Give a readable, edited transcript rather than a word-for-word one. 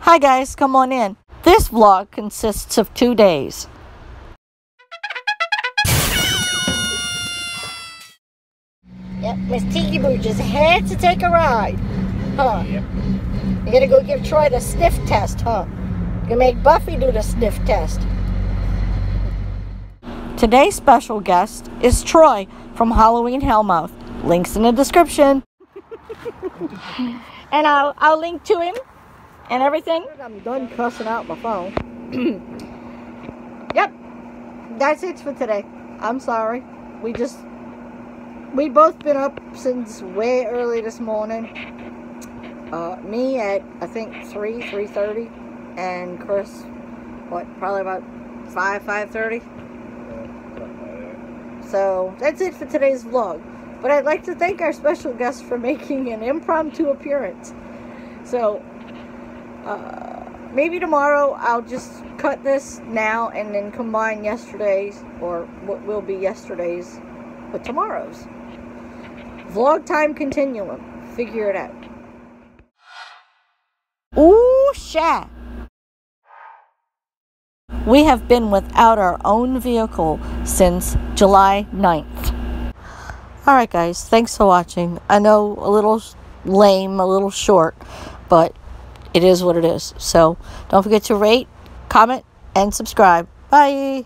Hi guys, come on in. This vlog consists of 2 days. Yep, Miss Tiki Boo just had to take a ride. Huh? Yep. You're gonna go give Troy the sniff test, huh? You're gonna make Buffy do the sniff test. Today's special guest is Troy from HalloweenHellmouth. Links in the description. And I'll link to him and everything. I'm done cussing out my phone. Yep, that's it for today. I'm sorry. We both been up since way early this morning. Me at I think 3:30, and Chris, probably about 5:30. So that's it for today's vlog. But I'd like to thank our special guest for making an impromptu appearance. So maybe tomorrow I'll just cut this now and then combine yesterday's, or what will be yesterday's, with tomorrow's. Vlog time continuum. Figure it out. Ooh, sha! We have been without our own vehicle since July 9th. Alright guys, thanks for watching. I know a little lame, a little short, but it is what it is. So don't forget to rate, comment, and subscribe. Bye!